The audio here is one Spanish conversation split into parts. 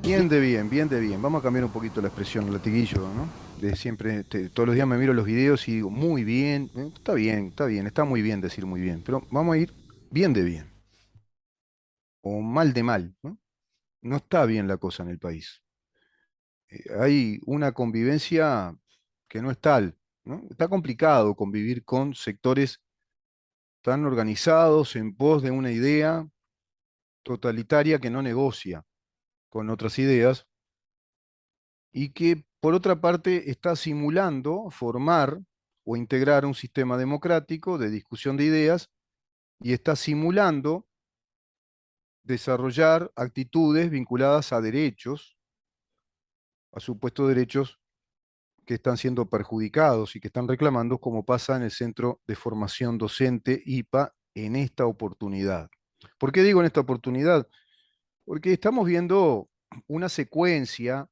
Bien de bien, bien de bien. Vamos a cambiar un poquito la expresión, el latiguillo, ¿no? De siempre, todos los días me miro los videos y digo, muy bien, está bien, está bien, está muy bien decir muy bien, pero vamos a ir bien de bien, o mal de mal, ¿no? No está bien la cosa en el país. Hay una convivencia que no es tal, ¿no? Está complicado convivir con sectores tan organizados en pos de una idea totalitaria que no negocia con otras ideas y que, por otra parte, está simulando formar o integrar un sistema democrático de discusión de ideas y está simulando desarrollar actitudes vinculadas a derechos, a supuestos derechos que están siendo perjudicados y que están reclamando, como pasa en el Centro de Formación Docente IPA en esta oportunidad. ¿Por qué digo en esta oportunidad? Porque estamos viendo una secuencia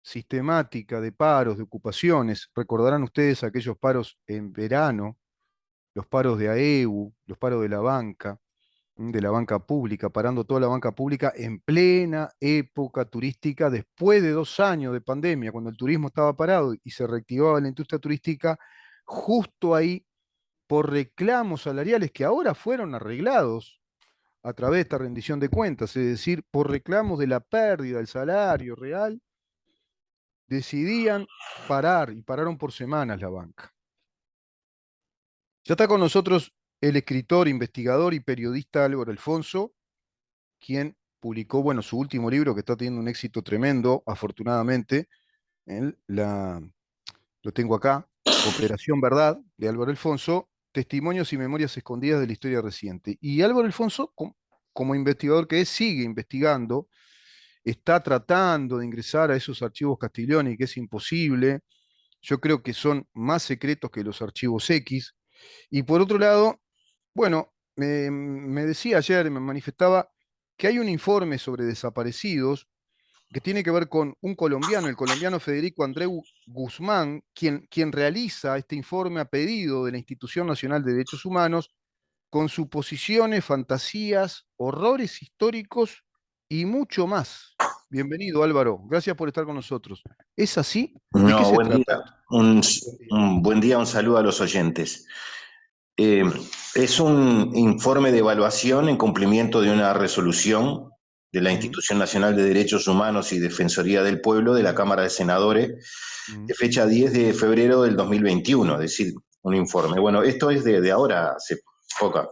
sistemática de paros, de ocupaciones. Recordarán ustedes aquellos paros en verano, los paros de AEU, los paros de la banca pública, parando toda la banca pública en plena época turística, después de 2 años de pandemia, cuando el turismo estaba parado y se reactivaba la industria turística, justo ahí por reclamos salariales que ahora fueron arreglados a través de esta rendición de cuentas, es decir, por reclamos de la pérdida del salario real decidían parar y pararon por semanas la banca. Ya está con nosotros el escritor, investigador y periodista Álvaro Alfonso, quien publicó, bueno, su último libro que está teniendo un éxito tremendo, afortunadamente, en lo tengo acá, Operación Verdad, de Álvaro Alfonso, Testimonios y Memorias Escondidas de la Historia Reciente. Y Álvaro Alfonso, como investigador que es, sigue investigando, está tratando de ingresar a esos archivos Castiglioni, que es imposible. Yo creo que son más secretos que los archivos X. Y por otro lado, bueno, me decía ayer, me manifestaba que hay un informe sobre desaparecidos que tiene que ver con un colombiano, el colombiano Federico Andreu Guzmán, quien realiza este informe a pedido de la Institución Nacional de Derechos Humanos, con suposiciones, fantasías, horrores históricos y mucho más. Bienvenido, Álvaro. Gracias por estar con nosotros. ¿Es así? ¿De qué No, se buen día. trata esto? Un, Buen día. un buen día, un saludo a los oyentes. Eh, es un informe de evaluación en cumplimiento de una resolución de la Ujú, Institución Nacional de Derechos Humanos y Defensoría del Pueblo de la Cámara de Senadores ujú. de fecha 10 de febrero del 2021, es decir, un informe. Bueno, esto es de ahora, hace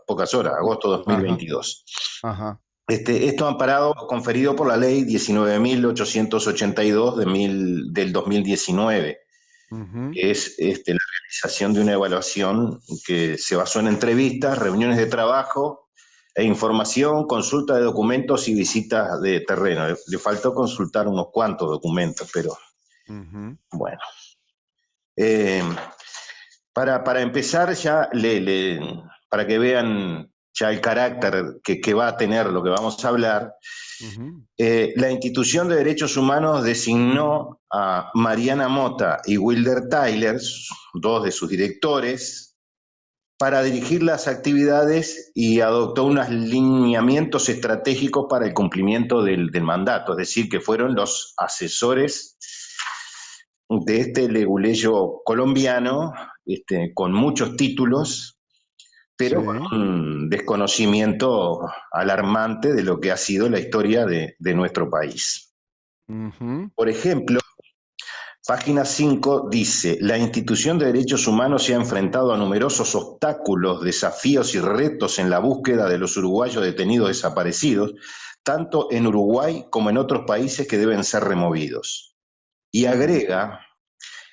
pocas horas, agosto Ajá, 2022. ajá. Esto amparado, conferido por la ley 19.882 del 2019, Ujú. que es la realización de una evaluación que se basó en entrevistas, reuniones de trabajo e información, consulta de documentos y visitas de terreno. Le faltó consultar unos cuantos documentos, pero Ujú. bueno. Eh, para empezar ya, para que vean ya el carácter que va a tener lo que vamos a hablar, Ujú. la Institución de Derechos Humanos designó a Mariana Mota y Wilder Tyler, dos de sus directores, para dirigir las actividades y adoptó unos lineamientos estratégicos para el cumplimiento del mandato, es decir, que fueron los asesores de este leguleyo colombiano, con muchos títulos, pero Sí. con un desconocimiento alarmante de lo que ha sido la historia de nuestro país. Ujú. Por ejemplo, página 5 dice, la institución de derechos humanos se ha enfrentado a numerosos obstáculos, desafíos y retos en la búsqueda de los uruguayos detenidos desaparecidos, tanto en Uruguay como en otros países que deben ser removidos. Y Mm, agrega,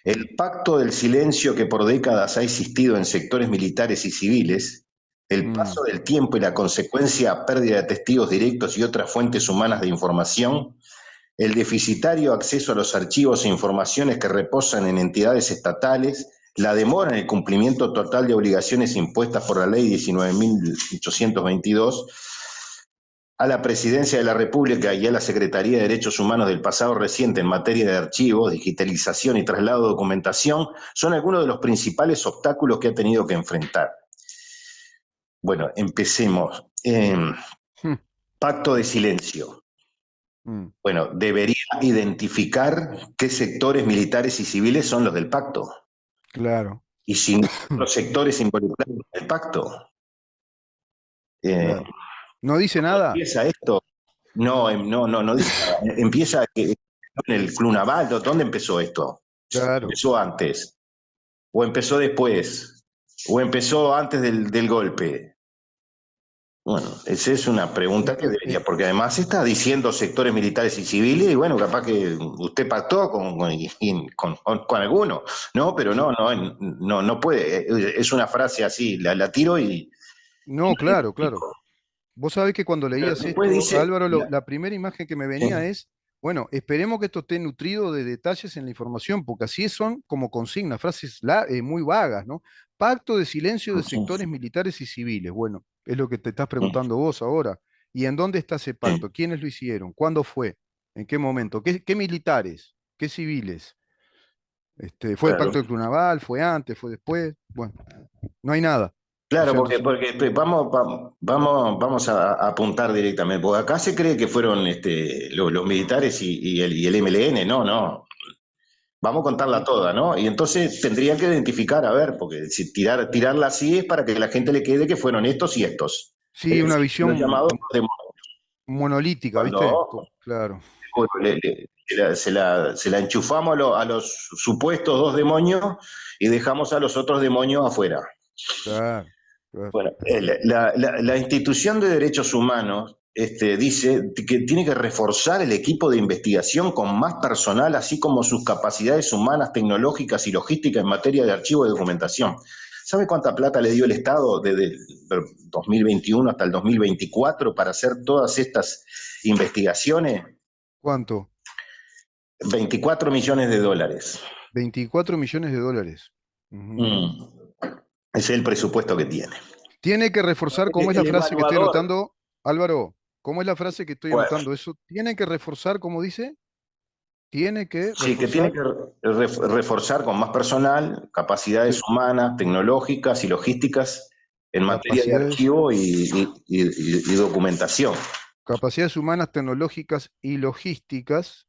el pacto del silencio que por décadas ha existido en sectores militares y civiles, el mm, paso del tiempo y la consecuencia pérdida de testigos directos y otras fuentes humanas de información, el deficitario acceso a los archivos e informaciones que reposan en entidades estatales, la demora en el cumplimiento total de obligaciones impuestas por la ley 19.822, a la Presidencia de la República y a la Secretaría de Derechos Humanos del pasado reciente en materia de archivos, digitalización y traslado de documentación, son algunos de los principales obstáculos que ha tenido que enfrentar. Bueno, empecemos. mm. Pacto de silencio. Mm, Bueno, debería identificar qué sectores militares y civiles son los del pacto. claro, Y si no los sectores involucrados en el pacto, eh, claro. ¿No dice nada? empieza esto. No, no dice nada. Empieza en el Club Naval. ¿Dónde empezó esto? Claro. ¿Empezó antes? ¿O empezó después? ¿O empezó antes del golpe? Bueno, esa es una pregunta que Esto, debería, porque además está diciendo sectores militares y civiles, y bueno, capaz que usted pactó con alguno, ¿no? Pero sí. no puede, es una frase así, la tiro y No, no claro, claro. identifico. Vos sabés que cuando Pero leías después esto, dice, Álvaro, la primera imagen que me venía sí, es, bueno, esperemos que esto esté nutrido de detalles en la información, porque así son como consignas, frases muy vagas, ¿no? Pacto de silencio de sectores militares y civiles. Bueno, es lo que te estás preguntando vos ahora. ¿Y en dónde está ese sí, pacto? ¿Quiénes lo hicieron? ¿Cuándo fue? ¿En qué momento? ¿Qué militares? ¿Qué civiles? ¿Fue el pacto claro. del Club Naval? ¿Fue antes? ¿Fue después? Bueno, no hay nada. O Claro, sea, porque vamos a apuntar directamente, porque acá se cree que fueron los militares y el MLN, no. Vamos a contarla toda, ¿no? Y entonces tendría que identificar, a ver, porque si tirarla así es para que la gente le quede que fueron estos y estos. sí, Es una decir, los visión llamados demonios. monolítica, ¿viste? Cuando Claro, bueno, se la enchufamos a los supuestos dos demonios y dejamos a los otros demonios afuera. claro, claro. Bueno, la institución de derechos humanos dice que tiene que reforzar el equipo de investigación con más personal, así como sus capacidades humanas, tecnológicas y logísticas en materia de archivo y documentación. ¿Sabe cuánta plata le dio el Estado desde el 2021 hasta el 2024 para hacer todas estas investigaciones? ¿Cuánto? 24 millones de dólares. 24 millones de dólares. Ujú. Mm. Ese es el presupuesto que tiene. Tiene que reforzar, ¿cómo es la El frase que estoy evaluador, anotando? Álvaro, ¿cómo es la frase que estoy bueno, anotando? Eso tiene que reforzar, ¿cómo dice? Tiene que sí, que tiene reforzar que reforzar con más personal, capacidades sí, humanas, tecnológicas y logísticas en materia de capacidades, archivo y documentación. capacidades humanas, tecnológicas y logísticas.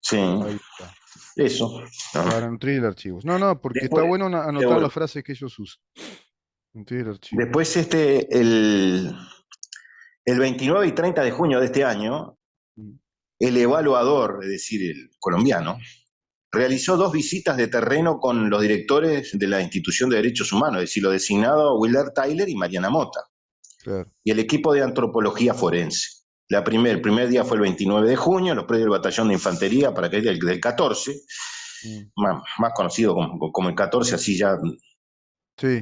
Sí, Ahí está, eso, ¿no? para nutrir el archivo. No, no, porque está Después, bueno anotar seguro. las frases que ellos usan. Nutrir el archivo. Después, el 29 y 30 de junio de este año, Mm, el evaluador, es decir, el colombiano, realizó dos visitas de terreno con los directores de la institución de derechos humanos, es decir, lo designado Willard Tyler y Mariana Mota, claro. y el equipo de antropología forense. El primer día fue el 29 de junio, los predios del batallón de infantería para que del 14, Mm, más conocido como el 14, así ya. sí,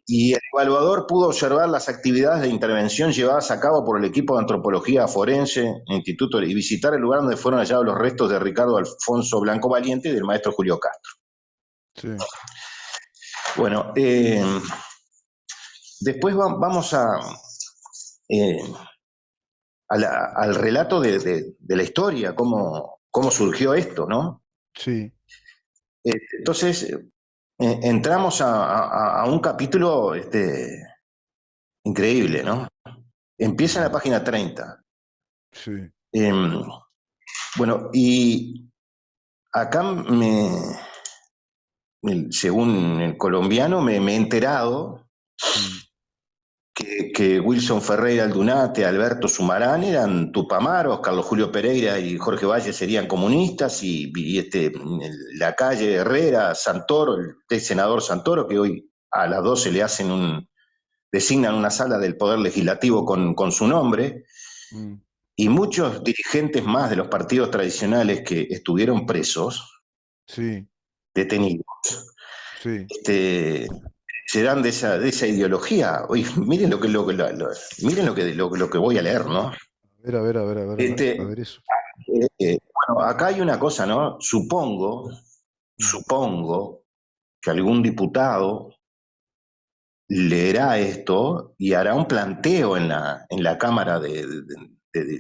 Y el evaluador pudo observar las actividades de intervención llevadas a cabo por el equipo de antropología forense, instituto, y visitar el lugar donde fueron hallados los restos de Ricardo Alfonso Blanco Valiente y del maestro Julio Castro. sí. Bueno, después vamos eh, al relato de la historia, cómo surgió esto, ¿no? Sí, Entonces, entramos a un capítulo increíble, ¿no? Empieza en la página 30. sí. Eh, bueno, y acá, según el colombiano, me he enterado Mm, que Wilson Ferreira Aldunate, Alberto Sumarán eran tupamaros, Carlos Julio Pereira y Jorge Valle serían comunistas, la calle Herrera, Santoro, el senador Santoro, que hoy a las 12 le designan una sala del Poder Legislativo con su nombre, mm, y muchos dirigentes más de los partidos tradicionales que estuvieron presos, sí, detenidos, sí. este, serán de esa ideología. Oye, miren miren lo que voy a leer, ¿no? A ver, a ver, a ver, a ver, a Este, ver eso. bueno, acá hay una cosa, ¿no? Mm, Supongo que algún diputado leerá esto y hará un planteo en la Cámara de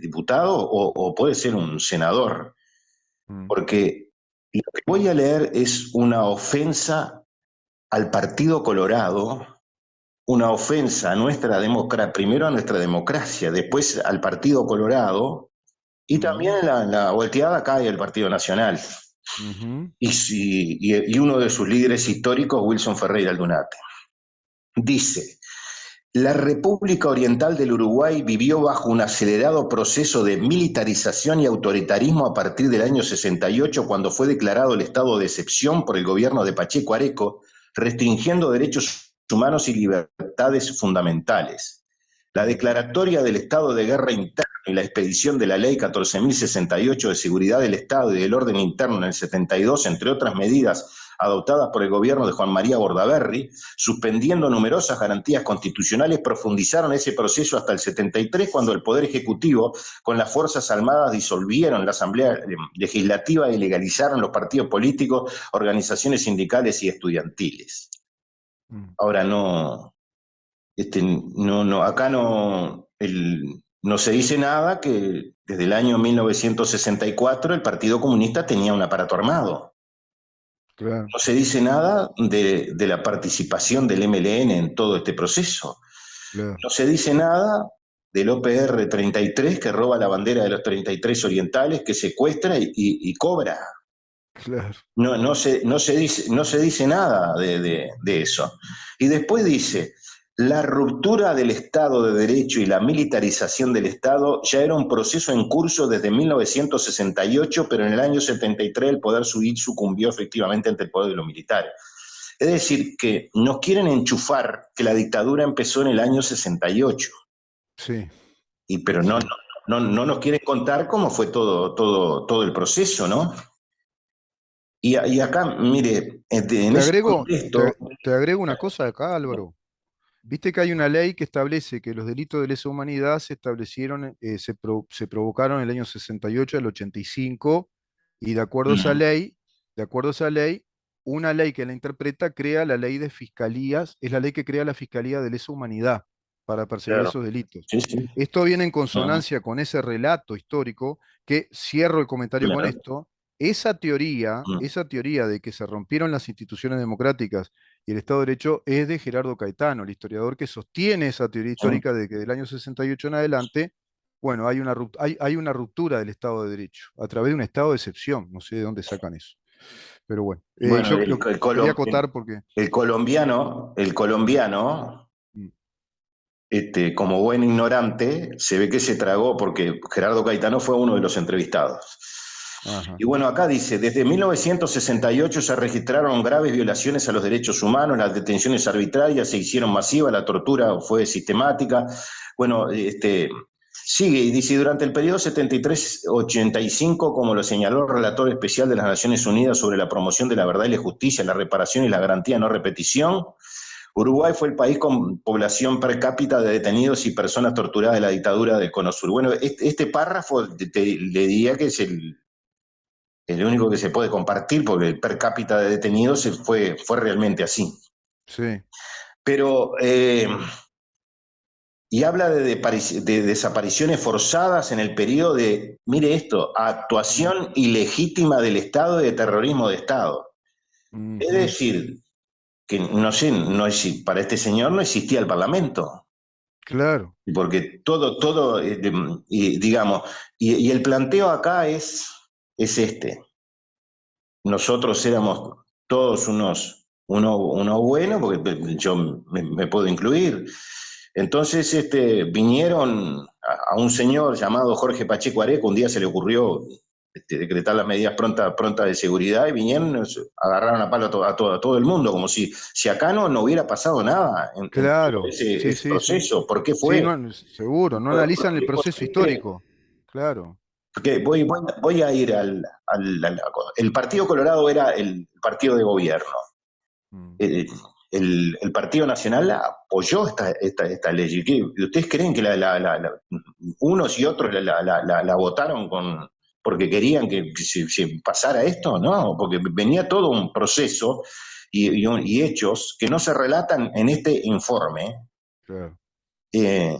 Diputados o puede ser un senador, mm, porque lo que voy a leer es una ofensa al Partido Colorado, una ofensa a nuestra democracia, primero a nuestra democracia, después al Partido Colorado Y también en la volteada cae el Partido Nacional. Ujú. Y uno de sus líderes históricos, Wilson Ferreira Aldunate. Dice, la República Oriental del Uruguay vivió bajo un acelerado proceso de militarización y autoritarismo a partir del año 68, cuando fue declarado el estado de excepción por el gobierno de Pacheco Areco, restringiendo derechos humanos y libertades fundamentales. La declaratoria del estado de guerra interno y la expedición de la ley 14.068 de seguridad del Estado y del orden interno en el 72, entre otras medidas adoptadas por el gobierno de Juan María Bordaberry, suspendiendo numerosas garantías constitucionales, profundizaron ese proceso hasta el 73, cuando el Poder Ejecutivo, con las Fuerzas Armadas, disolvieron la Asamblea Legislativa y legalizaron los partidos políticos, organizaciones sindicales y estudiantiles. Mm. Ahora acá no se dice nada que desde el año 1964 el Partido Comunista tenía un aparato armado. Claro, No se dice nada de la participación del MLN en todo este proceso. claro, No se dice nada del OPR 33 que roba la bandera de los 33 orientales, que secuestra y cobra. claro. No se dice nada de eso. Y después dice, la ruptura del Estado de Derecho y la militarización del Estado ya era un proceso en curso desde 1968, pero en el año 73 el poder civil sucumbió efectivamente ante el poder de los militares. Es decir, que nos quieren enchufar que la dictadura empezó en el año 68, Sí, pero no, sí. no, no nos quieren contar cómo fue todo el proceso, ¿no? Y acá, mire, en Te ese agrego, contexto, te agrego una cosa acá, Álvaro. Viste que hay una ley que establece que los delitos de lesa humanidad se establecieron, se provocaron en el año 68 al 85, y de acuerdo a esa ley, una ley que la interpreta crea la ley de fiscalías, es la ley que crea la Fiscalía de Lesa Humanidad para perseguir claro, esos delitos. sí, sí, Esto viene en ajá, consonancia con ese relato histórico que, cierro el comentario con claro, esto, esa teoría de que se rompieron las instituciones democráticas y el Estado de Derecho es de Gerardo Caetano, el historiador que sostiene esa teoría sí. histórica de que del año 68 en adelante, bueno, hay una ruptura del Estado de Derecho a través de un estado de excepción. No sé de dónde sacan eso. Pero bueno, Bueno, yo lo quería acotar porque... el colombiano, Mm. como buen ignorante, se ve que se tragó porque Gerardo Caetano fue uno de los entrevistados. Ajá. Y bueno, acá dice, desde 1968 se registraron graves violaciones a los derechos humanos, las detenciones arbitrarias se hicieron masivas, la tortura fue sistemática. Bueno, sigue y dice, durante el periodo 73-85, como lo señaló el relator especial de las Naciones Unidas sobre la promoción de la verdad y la justicia, la reparación y la garantía de no repetición, Uruguay fue el país con población per cápita de detenidos y personas torturadas de la dictadura del Cono Sur. Bueno, este párrafo le diría que es el único que se puede compartir, porque el per cápita de detenidos fue realmente así. Sí. Pero, y habla de desapariciones forzadas en el periodo de, mire esto, Mm. actuación ilegítima del Estado y de terrorismo de Estado. Es Ujú. decir, que no sé, para este señor no existía el Parlamento, Claro. porque todo, digamos, y el planteo acá es este. Nosotros éramos todos uno bueno, porque yo me puedo incluir. Entonces vinieron a un señor llamado Jorge Pacheco Areco, un día se le ocurrió decretar las medidas prontas de seguridad y vinieron, agarraron a palo a todo el mundo, como si acá no hubiera pasado nada en todo Claro. Sí, ese sí, sí. proceso. ¿Por qué Sí, fue? no, seguro. No analizan el proceso histórico. Claro. Porque voy a ir el Partido Colorado era el partido de gobierno. Mm. El, el Partido Nacional apoyó esta ley. ¿Y ustedes creen que unos y otros la votaron porque querían que se pasara esto? No, porque venía todo un proceso y hechos que no se relatan en este informe, Claro. eh,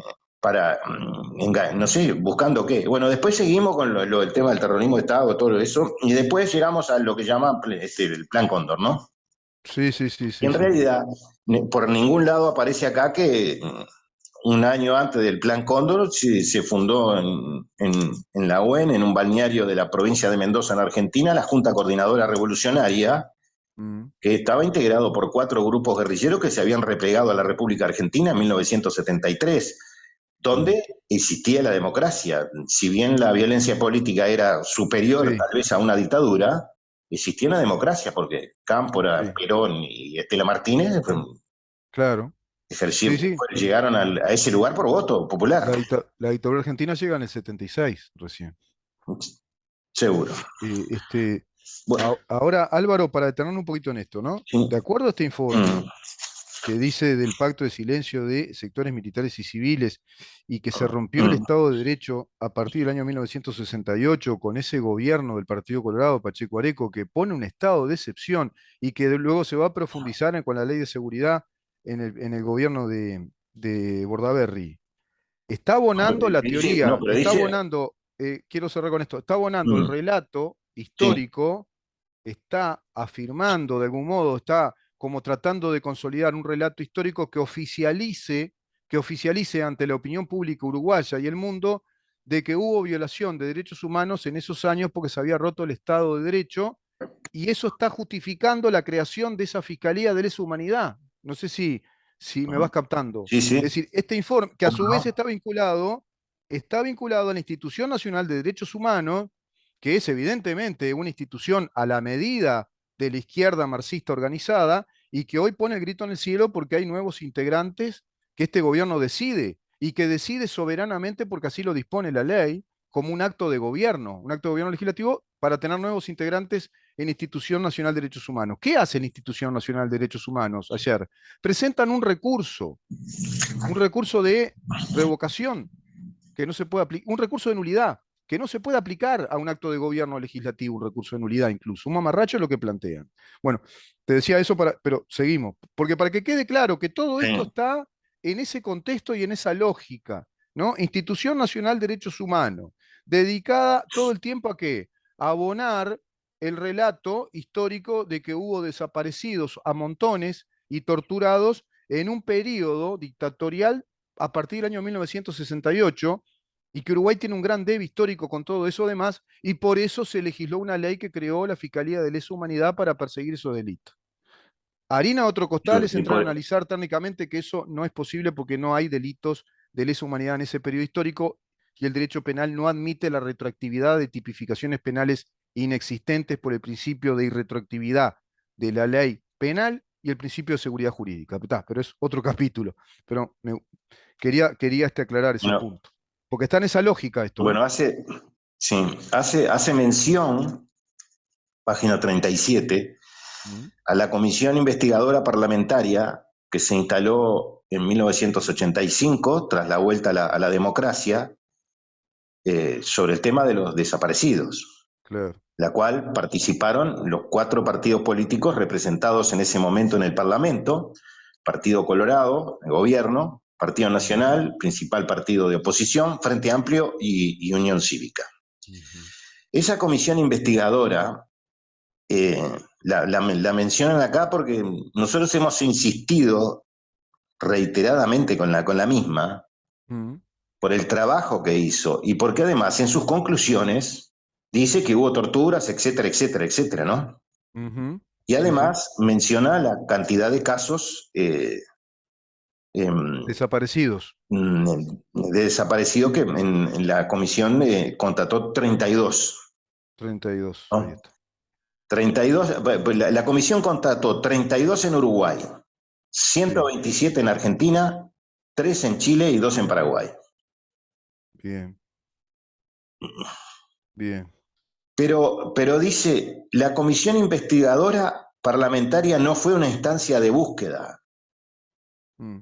no sé, buscando qué. Bueno, después seguimos con el tema del terrorismo de Estado, todo eso, y después llegamos a lo que llaman el Plan Cóndor, ¿no? Sí, sí, sí, Y sí, en sí. realidad, por ningún lado aparece acá que un año antes del Plan Cóndor, se fundó en la UEN, en un balneario de la provincia de Mendoza, en Argentina, la Junta Coordinadora Revolucionaria, mm, que estaba integrado por 4 grupos guerrilleros que se habían replegado a la República Argentina en 1973, mm. donde existía la democracia. Si bien la violencia política era superior Sí, tal vez a una dictadura, existía una democracia, porque Cámpora, sí, Perón y Estela Martínez claro. Sí, sí. llegaron a ese lugar por voto popular, La dictadura argentina llega en el 76 recién. seguro. Este, Bueno, ahora, Álvaro, para detenernos un poquito en esto, ¿no? sí. De acuerdo a este informe Mm, que dice del pacto de silencio de sectores militares y civiles y que se rompió el mm. Estado de Derecho a partir del año 1968 con ese gobierno del Partido Colorado, Pacheco Areco, que pone un estado de excepción y que luego se va a profundizar con la ley de seguridad en el gobierno de Bordaberry. Está abonando la No, teoría, pero está dice, abonando, quiero cerrar con esto, está abonando el mm, relato sí, histórico, está afirmando de algún modo, está como tratando de consolidar un relato histórico que oficialice ante la opinión pública uruguaya y el mundo de que hubo violación de derechos humanos en esos años porque se había roto el Estado de Derecho y eso está justificando la creación de esa Fiscalía de Lesa Humanidad. No sé si me vas captando. sí, sí, Es decir, este informe, que a ¿cómo su vez no? está vinculado a la Institución Nacional de Derechos Humanos, que es evidentemente una institución a la medida de la izquierda marxista organizada y que hoy pone el grito en el cielo porque hay nuevos integrantes que este gobierno decide y que decide soberanamente porque así lo dispone la ley como un acto de gobierno legislativo para tener nuevos integrantes en Institución Nacional de Derechos Humanos. ¿Qué hace la Institución Nacional de Derechos Humanos ayer? Presentan un recurso de revocación que no se puede aplicar, un recurso de nulidad que no se puede aplicar a un acto de gobierno legislativo, un recurso de nulidad incluso. Un mamarracho es lo que plantean. Bueno, te decía eso, pero seguimos. Porque para que quede claro que todo esto Sí. está en ese contexto y en esa lógica, ¿no? Institución Nacional de Derechos Humanos, dedicada todo el tiempo a qué? A abonar el relato histórico de que hubo desaparecidos a montones y torturados en un periodo dictatorial a partir del año 1968 y que Uruguay tiene un gran debe histórico con todo eso demás, y por eso se legisló una ley que creó la Fiscalía de Lesa Humanidad para perseguir esos delitos. Harina otro costal es Y entrar a por- analizar técnicamente que eso no es posible porque no hay delitos de lesa humanidad en ese periodo histórico y el derecho penal no admite la retroactividad de tipificaciones penales inexistentes por el principio de irretroactividad de la ley penal y el principio de seguridad jurídica. Pero es otro capítulo. Pero quería aclarar ese bueno, punto. Porque está en esa lógica esto, ¿eh? bueno, sí, hace mención, página 37, Mm, a la comisión investigadora parlamentaria que se instaló en 1985 tras la vuelta a la democracia, sobre el tema de los desaparecidos, claro. la cual participaron los 4 partidos políticos representados en ese momento en el Parlamento: Partido Colorado, el gobierno, Partido Ujú, Nacional, principal partido de oposición, Frente Amplio y Unión Cívica. ujú, Esa comisión investigadora, la mencionan acá porque nosotros hemos insistido reiteradamente con la misma ujú, por el trabajo que hizo y porque además en sus conclusiones dice que hubo torturas, etcétera, etcétera, etcétera, ¿no? ujú. Y Sí, sí. además menciona la cantidad de casos em, Desaparecidos. de desaparecidos que en la comisión constató 32, 32, ahí ¿no? está. 32, pues la comisión constató 32 en Uruguay, Sí, 127 en Argentina, 3 en Chile y 2 en Paraguay. bien, bien. Pero dice, la comisión investigadora parlamentaria no fue una instancia de búsqueda. Mm,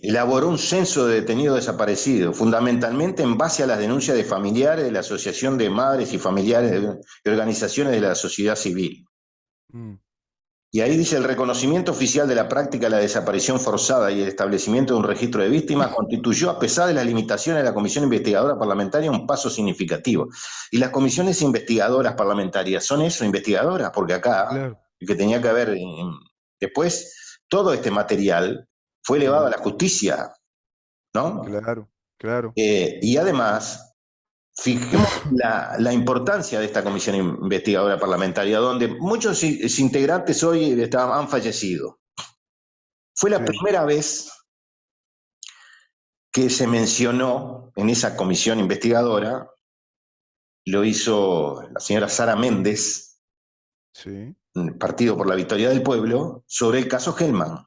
Elaboró un censo de detenidos desaparecidos, fundamentalmente en base a las denuncias de familiares de la Asociación de Madres y Familiares y organizaciones de la sociedad civil. mm, Y ahí dice, el reconocimiento oficial de la práctica de la desaparición forzada y el establecimiento de un registro de víctimas constituyó, a pesar de las limitaciones de la Comisión Investigadora Parlamentaria, un paso significativo. Y las comisiones investigadoras parlamentarias son eso, investigadoras, porque acá, claro. el que tenía que haber, después, todo este material fue elevado a Mm, la justicia. ¿no? claro, claro. Y además, fijemos la importancia de esta comisión investigadora parlamentaria, donde muchos integrantes hoy han fallecido. Fue la Sí, primera vez que se mencionó en esa comisión investigadora, lo hizo la señora Sara Méndez, sí, Partido por la Victoria del Pueblo, sobre el caso Hellman.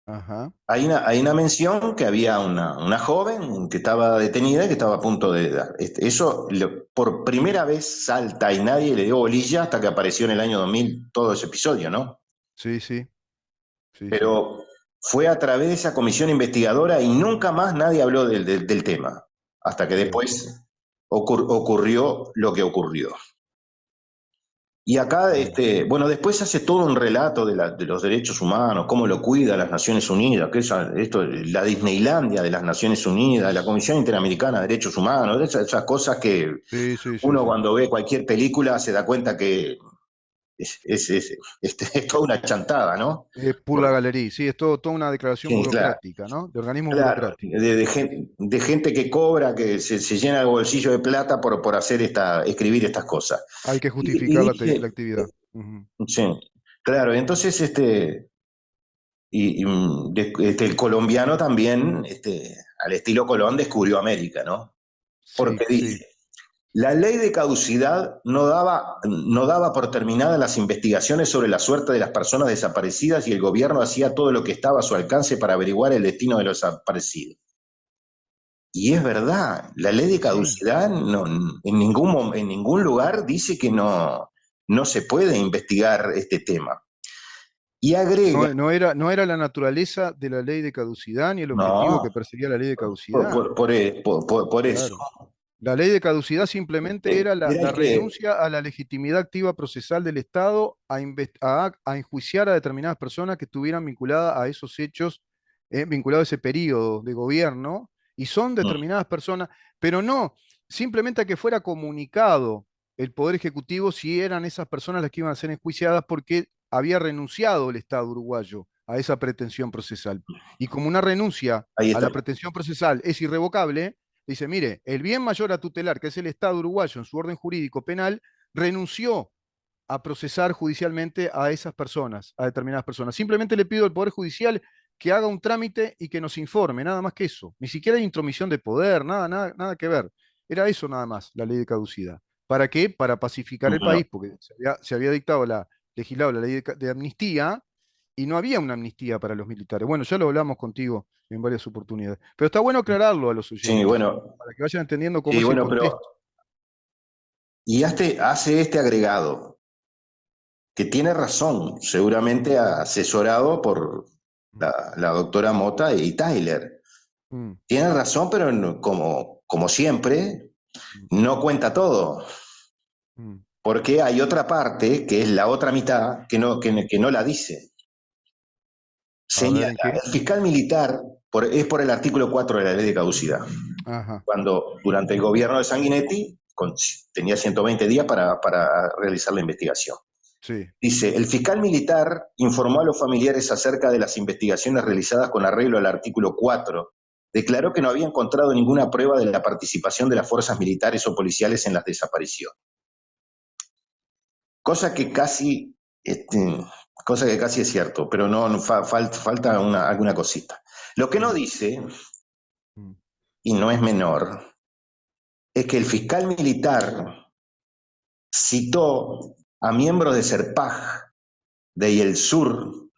ajá, Hay una mención que había una joven que estaba detenida y que estaba a punto de dar. Eso por primera vez salta y nadie le dio bolilla hasta que apareció en el año 2000 todo ese episodio, ¿no? sí, sí, sí, sí. Pero fue a través de esa comisión investigadora y nunca más nadie habló del tema, hasta que Claro. después ocurrió lo que ocurrió. Y acá, Claro. bueno, después hace todo un relato de los derechos humanos, cómo lo cuida las Naciones Unidas, esto, la Disneylandia de las Naciones Unidas, la Comisión Interamericana de Derechos Humanos, esas cosas que Sí, sí, sí, uno sí. cuando ve cualquier película se da cuenta que es toda una chantada, ¿no? Es pura galería, sí, es todo, toda una declaración Sí, claro, burocrática, ¿no? De organismos claro, burocráticos. de gente que cobra, que se llena el bolsillo de plata por hacer escribir estas cosas. Hay que Y justificar la dice, actividad. Ujú. sí, claro, entonces el colombiano también, al estilo Colón, descubrió América, ¿no? Sí, Porque sí. dice, la ley de caducidad no daba por terminadas las investigaciones sobre la suerte de las personas desaparecidas y el gobierno hacía todo lo que estaba a su alcance para averiguar el destino de los desaparecidos. Y es verdad, la ley de Y sí. caducidad en ningún lugar dice que no se puede investigar este tema. Y agrega, No era la naturaleza de la ley de caducidad ni el objetivo no, que perseguía la ley de caducidad. por eso. Claro. La ley de caducidad simplemente era Era la el que, renuncia a la legitimidad activa procesal del Estado a enjuiciar a determinadas personas que estuvieran vinculadas a esos hechos, vinculados a ese periodo de gobierno, y son determinadas personas, pero no simplemente a que fuera comunicado el Poder Ejecutivo si eran esas personas las que iban a ser enjuiciadas porque había renunciado el Estado uruguayo a esa pretensión procesal. Y como una renuncia ahí a está. la pretensión procesal es irrevocable, dice, mire, el bien mayor a tutelar, que es el Estado uruguayo en su orden jurídico penal, renunció a procesar judicialmente a esas personas, a determinadas personas. Simplemente le pido al Poder Judicial que haga un trámite y que nos informe, nada más que eso. Ni siquiera hay intromisión de poder, nada, nada, nada que ver. Era eso nada más, la ley de caducidad. ¿Para qué? Para pacificar el Bueno, país, porque se había dictado legislado la ley de amnistía y no había una amnistía para los militares. Bueno, ya lo hablamos contigo en varias oportunidades. Pero está bueno aclararlo a los sí, oyentes, bueno, para que vayan entendiendo cómo sí, es el bueno, pero, contexto. y hace este agregado, que tiene razón, seguramente asesorado por la doctora Mota y Tyler. Mm, Tiene razón, pero como siempre, mm, no cuenta todo, mm. porque hay otra parte, que es la otra mitad, que no la dice. A ver Señala, en qué. el fiscal militar, es por el artículo 4 de la ley de caducidad, Ajá, cuando durante el gobierno de Sanguinetti tenía 120 días para realizar la investigación. sí. Dice, el fiscal militar informó a los familiares acerca de las investigaciones realizadas con arreglo al artículo 4. Declaró que no había encontrado ninguna prueba de la participación de las fuerzas militares o policiales en las desapariciones. Cosa que casi, cosa que casi es cierto, pero falta alguna cosita. Lo que no Mm, dice, mm, y no es menor, es que el fiscal militar citó a miembros de Serpaj, de el Sur,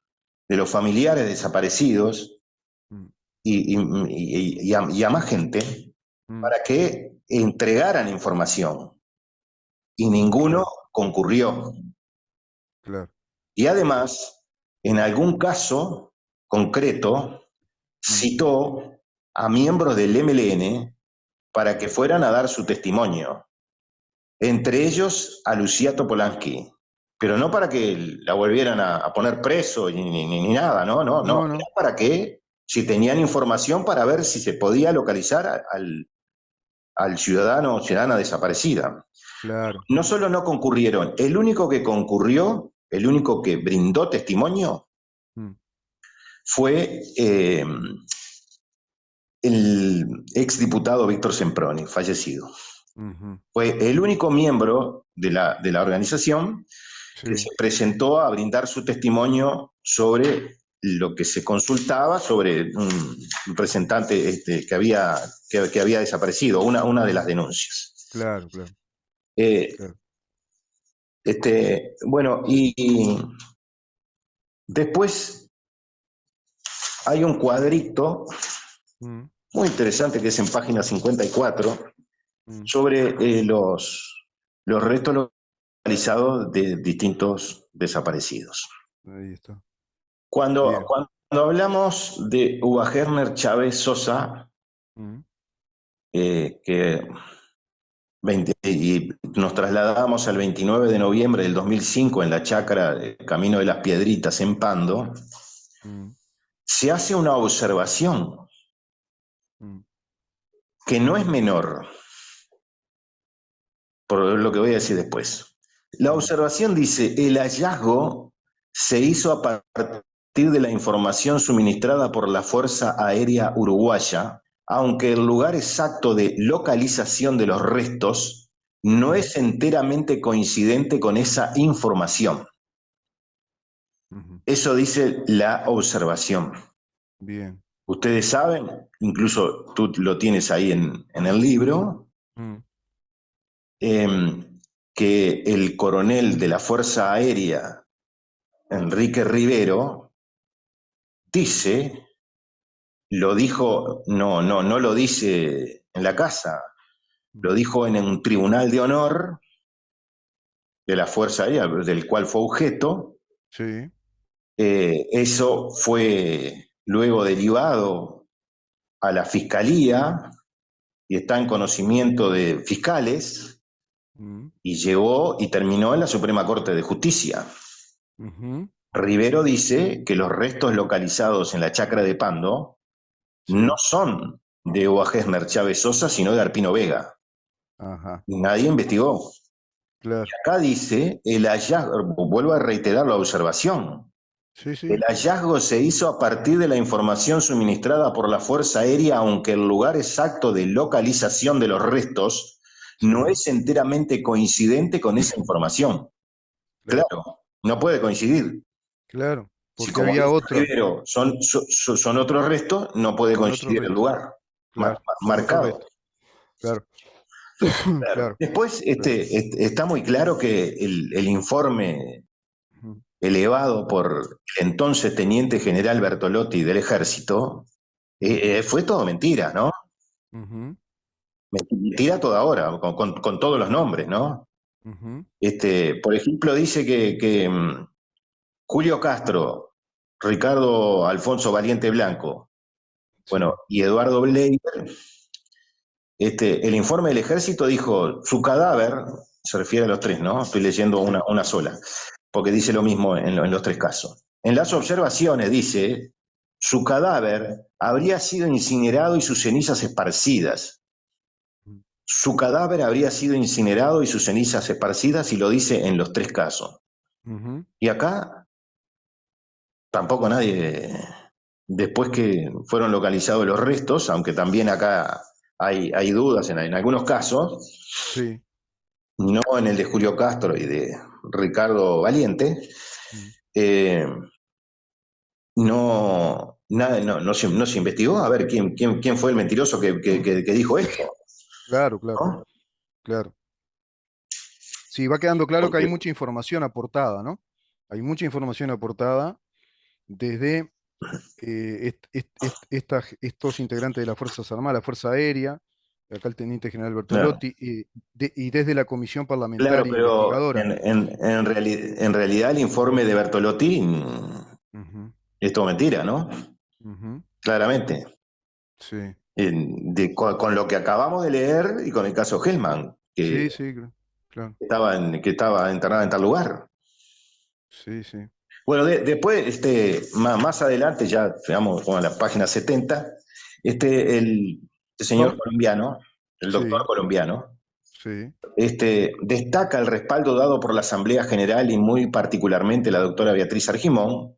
de los familiares desaparecidos mm, y a más gente mm, para que entregaran información y ninguno claro, concurrió. claro. Y además, en algún caso concreto, Mm, citó a miembros del MLN para que fueran a dar su testimonio, entre ellos a Lucía Topolansky, pero no para que la volvieran a poner preso ni nada, no, no, era no, para que, si tenían información, para ver si se podía localizar al ciudadano o ciudadana desaparecida. claro. No solo no concurrieron, el único que concurrió, el único que brindó testimonio, Mm, fue el exdiputado Víctor Semproni, fallecido. Ujú. Fue el único miembro de la organización que Sí, se presentó a brindar su testimonio sobre lo que se consultaba sobre un representante que había desaparecido, una de las denuncias. claro, claro, Eh, claro. bueno, y después hay un cuadrito Mm, muy interesante que es en página 54 mm. sobre los restos localizados de distintos desaparecidos. Ahí está. Bien. Cuando hablamos de Uva Gerner Chávez Sosa, Mm, que y nos trasladamos al 29 de noviembre del 2005 en la chacra de Camino de las Piedritas en Pando, mm, se hace una observación mm, que no es menor, por lo que voy a decir después. La mm, observación dice, el hallazgo se hizo a partir de la información suministrada por la Fuerza Aérea Uruguaya, aunque el lugar exacto de localización de los restos no mm, es enteramente coincidente con esa información. ujú. Eso dice la observación. Bien. Ustedes saben, incluso tú lo tienes ahí en el libro, Mm, eh, que el coronel de la Fuerza Aérea, Enrique Rivero, dice, lo dijo, no lo dice en la casa, lo mm. dijo en un tribunal de honor de la Fuerza Aérea, del cual fue objeto. Sí. Eso fue luego derivado a la Fiscalía y está en conocimiento de fiscales Mm, y llegó y terminó en la Suprema Corte de Justicia. ujú. Rivero dice que los restos localizados en la chacra de Pando no Sí. son de Ova Gesmer Chávez Sosa, sino de Arpino Vega. Ajá. Y nadie investigó. Claro. Acá dice, el hallazgo, vuelvo a reiterar la observación, Sí, el sí. hallazgo se hizo a partir de la información suministrada por la Fuerza Aérea, aunque el lugar exacto de localización de los restos no Sí. es enteramente coincidente con esa información. Claro. Claro, no puede coincidir. Claro. Si Porque como había dice otra. Rivero son otros restos, no puede Son otros coincidir el restos. lugar Claro. Son otros marcado. restos. Claro. Claro. Claro. Después Claro. está muy claro que el informe Ujú. elevado por el entonces teniente general Bertolotti del ejército Ujú. fue todo mentira, ¿no? Ujú. Mentira toda hora, con todos los nombres, ¿no? Ujú. Por ejemplo, dice que Julio Castro, Ricardo Alfonso Valiente Blanco, bueno, Sí. y Eduardo Bleiber, el informe del ejército dijo, su cadáver, se refiere a los tres, ¿no? Estoy leyendo Sí. una sola, porque dice lo mismo en los tres casos. En las observaciones dice, su cadáver habría sido incinerado y sus cenizas esparcidas. Ujú. Su cadáver habría sido incinerado y sus cenizas esparcidas y lo dice en los tres casos. Ujú. Y acá tampoco nadie, después que fueron localizados los restos, aunque también acá hay dudas en algunos casos, Sí. no en el de Julio Castro y de Ricardo Valiente, Mm. eh, no se investigó a ver quién fue el mentiroso que dijo esto, Claro, claro, ¿no? claro. Sí, va quedando claro que hay Porque, mucha información aportada, ¿no? Hay mucha información aportada desde estos integrantes de las Fuerzas Armadas, la Fuerza Aérea, acá el teniente general claro, Bertolotti, y desde la Comisión claro, Parlamentaria pero Investigadora. en realidad el informe de Bertolotti Ujú, es todo mentira, ¿no? ujú. Claramente. Sí, Con lo que acabamos de leer y con el caso Hellman, sí, sí, claro, que estaba enterrada en tal lugar. sí, sí, Bueno, después, más adelante, ya digamos, con la página 70, este señor colombiano, el doctor sí, colombiano, sí, destaca el respaldo dado por la Asamblea General y muy particularmente la doctora Beatriz Argimón,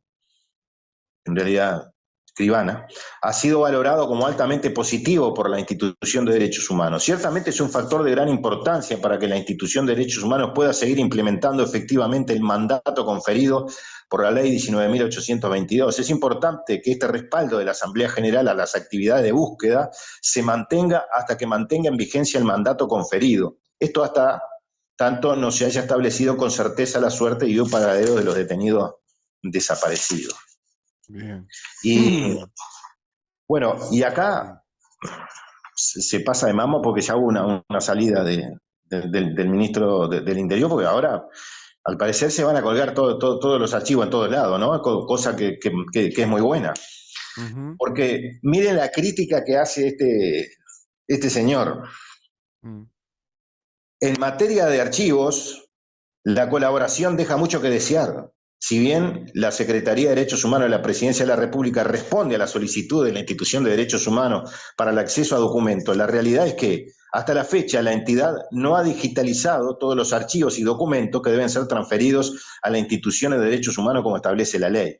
en realidad escribana, ha sido valorado como altamente positivo por la institución de derechos humanos. Ciertamente es un factor de gran importancia para que la institución de derechos humanos pueda seguir implementando efectivamente el mandato conferido por la ley 19.822. Es importante que este respaldo de la Asamblea General a las actividades de búsqueda se mantenga hasta que mantenga en vigencia el mandato conferido. Esto hasta tanto no se haya establecido con certeza la suerte y un paradero de los detenidos desaparecidos. Bien. Y bueno, y acá se pasa de mamo porque ya hubo una salida del ministro del Interior, porque ahora al parecer se van a colgar todos los archivos en todos lados, ¿no? Cosa que es muy buena. Ujú. Porque miren la crítica que hace este señor. En materia de archivos, la colaboración deja mucho que desear. Si bien la Secretaría de Derechos Humanos de la Presidencia de la República responde a la solicitud de la Institución de Derechos Humanos para el acceso a documentos, la realidad es que hasta la fecha la entidad no ha digitalizado todos los archivos y documentos que deben ser transferidos a la Institución de Derechos Humanos como establece la ley.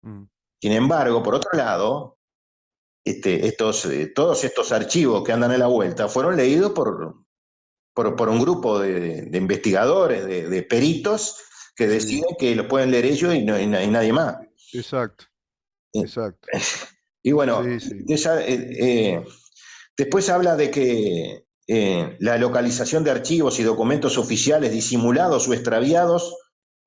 Sin embargo, por otro lado, todos estos archivos que andan en la vuelta fueron leídos por un grupo de investigadores, de peritos, que deciden que lo pueden leer ellos y nadie más. Exacto, exacto. Y bueno, Sí, sí. después habla de que la localización de archivos y documentos oficiales disimulados o extraviados,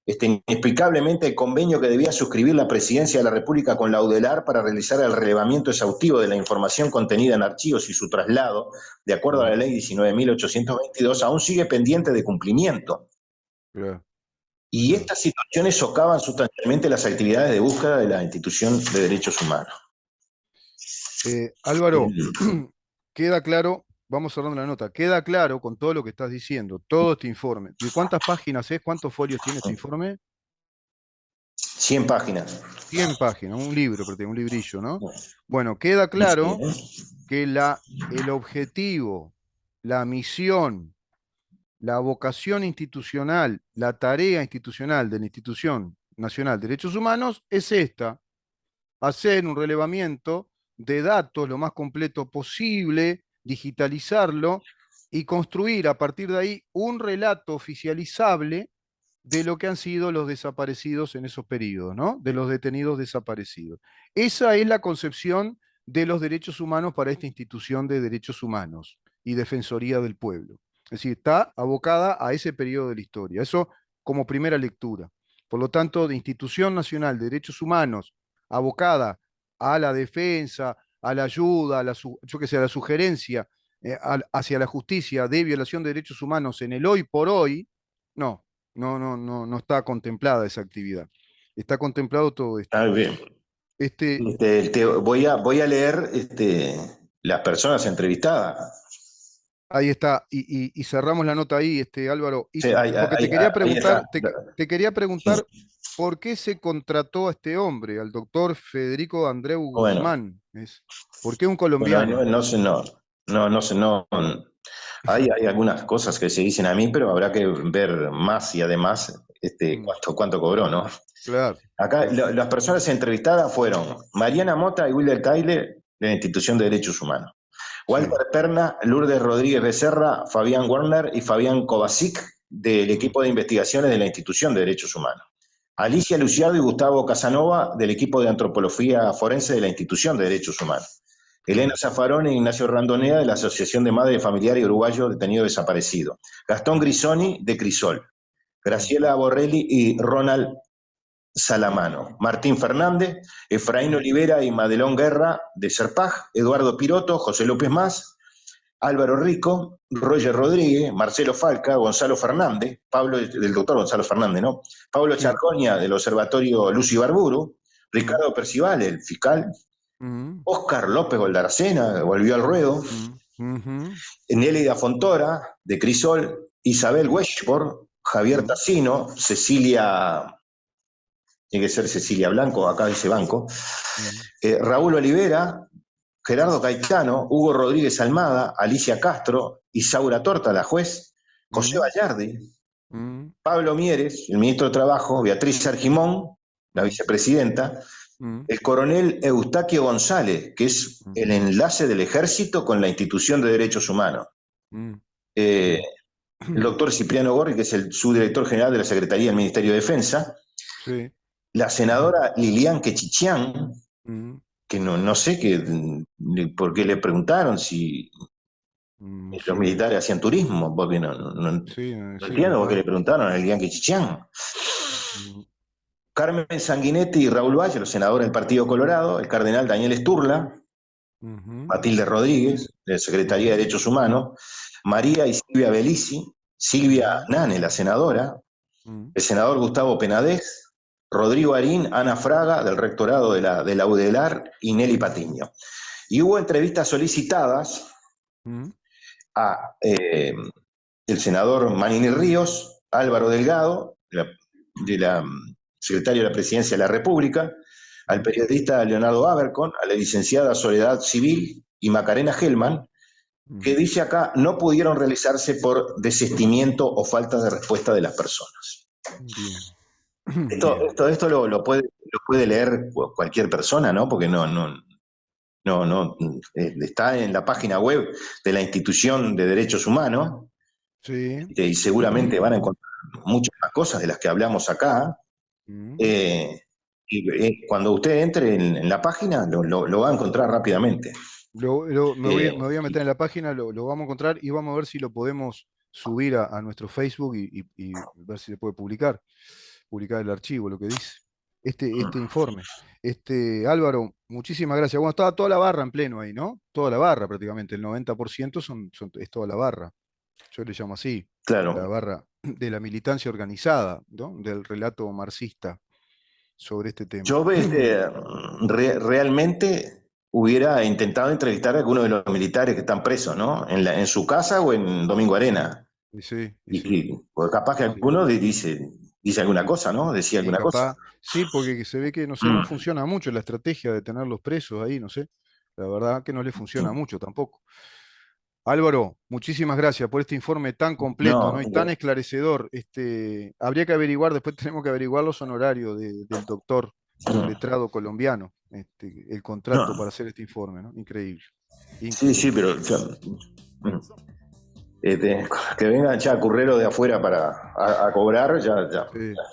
inexplicablemente el convenio que debía suscribir la Presidencia de la República con la UDELAR para realizar el relevamiento exhaustivo de la información contenida en archivos y su traslado, de acuerdo a la ley 19.822, aún sigue pendiente de cumplimiento. Claro. Y estas situaciones socavan sustancialmente las actividades de búsqueda de la institución de derechos humanos. Álvaro, queda claro, vamos cerrando la nota, queda claro con todo lo que estás diciendo, todo este informe. ¿De cuántas páginas es? ¿Cuántos folios tiene este informe? 100 páginas. 100 páginas, un libro, un librillo, ¿no? Bueno, queda claro que el objetivo, la misión, la vocación institucional, la tarea institucional de la Institución Nacional de Derechos Humanos es esta: hacer un relevamiento de datos lo más completo posible, digitalizarlo y construir a partir de ahí un relato oficializable de lo que han sido los desaparecidos en esos periodos, ¿no? De los detenidos desaparecidos. Esa es la concepción de los derechos humanos para esta institución de derechos humanos y Defensoría del Pueblo. Es decir, está abocada a ese periodo de la historia. Eso como primera lectura. Por lo tanto, de Institución Nacional de Derechos Humanos abocada a la defensa, a la ayuda, yo que sé, a la sugerencia hacia la justicia de violación de derechos humanos en el hoy por hoy, no, no está contemplada esa actividad. Está contemplado todo esto. Ah, bien. Este, voy a leer las personas entrevistadas. Ahí está, y cerramos la nota ahí, Álvaro, Sí, porque está. te quería preguntar por qué se contrató a este hombre, al doctor Federico Andreu Bueno, Guzmán. ¿Por qué un bueno, colombiano? no sé, no. Hay algunas cosas que se dicen a mí, pero habrá que ver más y además cuánto cobró, ¿no? Claro, Acá claro. las personas entrevistadas fueron Mariana Mota y Wilder Tyler de la Institución de Derechos Humanos. Sí. Walter Perna, Lourdes Rodríguez Becerra, Fabián Werner y Fabián Kovacic del equipo de investigaciones de la Institución de Derechos Humanos. Alicia Luciardo y Gustavo Casanova del equipo de antropología forense de la Institución de Derechos Humanos. Elena Zaffarón e Ignacio Randonea de la Asociación de Madres Familiares Uruguayo Detenido Desaparecido. Gastón Grisoni de Crisol. Graciela Borrelli y Ronald Salamano, Martín Fernández, Efraín Olivera y Madelón Guerra de Serpaj, Eduardo Piroto, José López Más, Álvaro Rico, Roger Rodríguez, Marcelo Falca, Gonzalo Fernández, del doctor Gonzalo Fernández, ¿no? Pablo Sí. Charcoña del Observatorio Lucy Barburu, Ricardo Percival, el fiscal, Óscar López Goldarcena, volvió al ruedo, Nélida Fontora, de Crisol, Isabel Westport, Javier Tassino, tiene que ser Cecilia Blanco, acá dice Banco, Raúl Olivera, Gerardo Caetano, Hugo Rodríguez Almada, Alicia Castro, Isaura Torta, la juez, José Vallardi, Pablo Mieres, el ministro de Trabajo, Beatriz Argimón, la vicepresidenta, mm, el coronel Eustaquio González, que es mm, el enlace del ejército con la institución de derechos humanos. mm, Eh, sí, el doctor Cipriano Gorri, que es el subdirector general de la Secretaría del Ministerio de Defensa. sí, La senadora Lilian Quechichián, mm, que no sé por qué le preguntaron si no los sé, militares hacían turismo, porque no sí, sí, entiendo por qué capaz. le preguntaron a Lilian Quechichián. Mm, Carmen Sanguinetti y Raúl Valle, los senadores del Partido Colorado, el cardenal Daniel Sturla, ujú, Matilde Rodríguez, de la Secretaría de ujú, Derechos Humanos, María y Silvia Belici, Silvia ujú, Nane, la senadora, mm, el senador Gustavo Penadez, Rodrigo Arín, Ana Fraga, del rectorado de la UDELAR, y Nelly Patiño. Y hubo entrevistas solicitadas mm, a el senador Manini Ríos, Álvaro Delgado, de la secretario de la Presidencia de la República, al mm, periodista Leonardo Abercon, a la licenciada Soledad Civil y Macarena Hellman, que mm. dice acá no pudieron realizarse por desistimiento o falta de respuesta de las personas. Bien, Esto, bien. esto, esto lo puede leer cualquier persona, ¿no? Porque no, está en la página web de la institución de derechos humanos, Sí. y seguramente van a encontrar muchas más cosas de las que hablamos acá. Mm. eh, y cuando usted entre en la página lo va a encontrar rápidamente. Me Eh, voy a meter en la página, lo vamos a encontrar y vamos a ver si lo podemos subir a nuestro Facebook y ver si se puede publicar el archivo, lo que dice este informe. Álvaro, muchísimas gracias. Bueno, estaba toda la barra en pleno ahí, ¿no? Toda la barra prácticamente, el 90% es toda la barra. Yo le llamo así, la claro, barra de la militancia organizada, ¿no? Del relato marxista sobre este tema. yo realmente hubiera intentado entrevistar a alguno de los militares que están presos, ¿no? En su casa o en Domingo Arena. Y sí, y sí, Porque capaz que sí. alguno dice alguna cosa, ¿no? Decía Y alguna cosa. capaz, sí, porque se ve que, no sé, no Mm, funciona mucho la estrategia de tenerlos presos ahí, no sé. La verdad que no le funciona mm. mucho tampoco. Álvaro, muchísimas gracias por este informe tan completo, ¿no? No, Y tan esclarecedor. Habría que averiguar, después tenemos que averiguar los honorarios del doctor, del letrado colombiano, el contrato no. para hacer este informe, ¿no? Increíble, Sí, sí, increíble. pero mm, que vengan ya curreros de afuera a cobrar, Sí,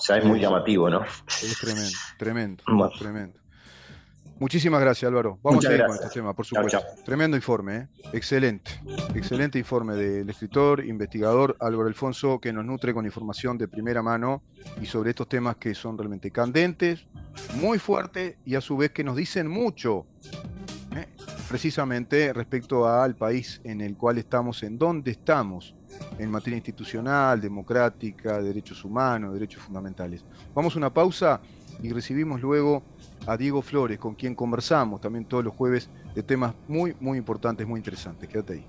ya es muy sí, sí. llamativo, ¿no? Es tremendo, tremendo, Bueno, tremendo. Muchísimas gracias, Álvaro. Vamos a muchas seguir con estos gracias. temas, por Chao, chao. supuesto. Tremendo informe, ¿eh? Excelente. Excelente informe del escritor, investigador Álvaro Alfonso, que nos nutre con información de primera mano y sobre estos temas que son realmente candentes, muy fuertes y a su vez que nos dicen mucho, ¿eh? Precisamente respecto al país en el cual estamos, en dónde estamos en materia institucional, democrática, derechos humanos, derechos fundamentales. Vamos a una pausa y recibimos luego a Diego Flores, con quien conversamos también todos los jueves de temas muy, muy importantes, muy interesantes. Quédate ahí.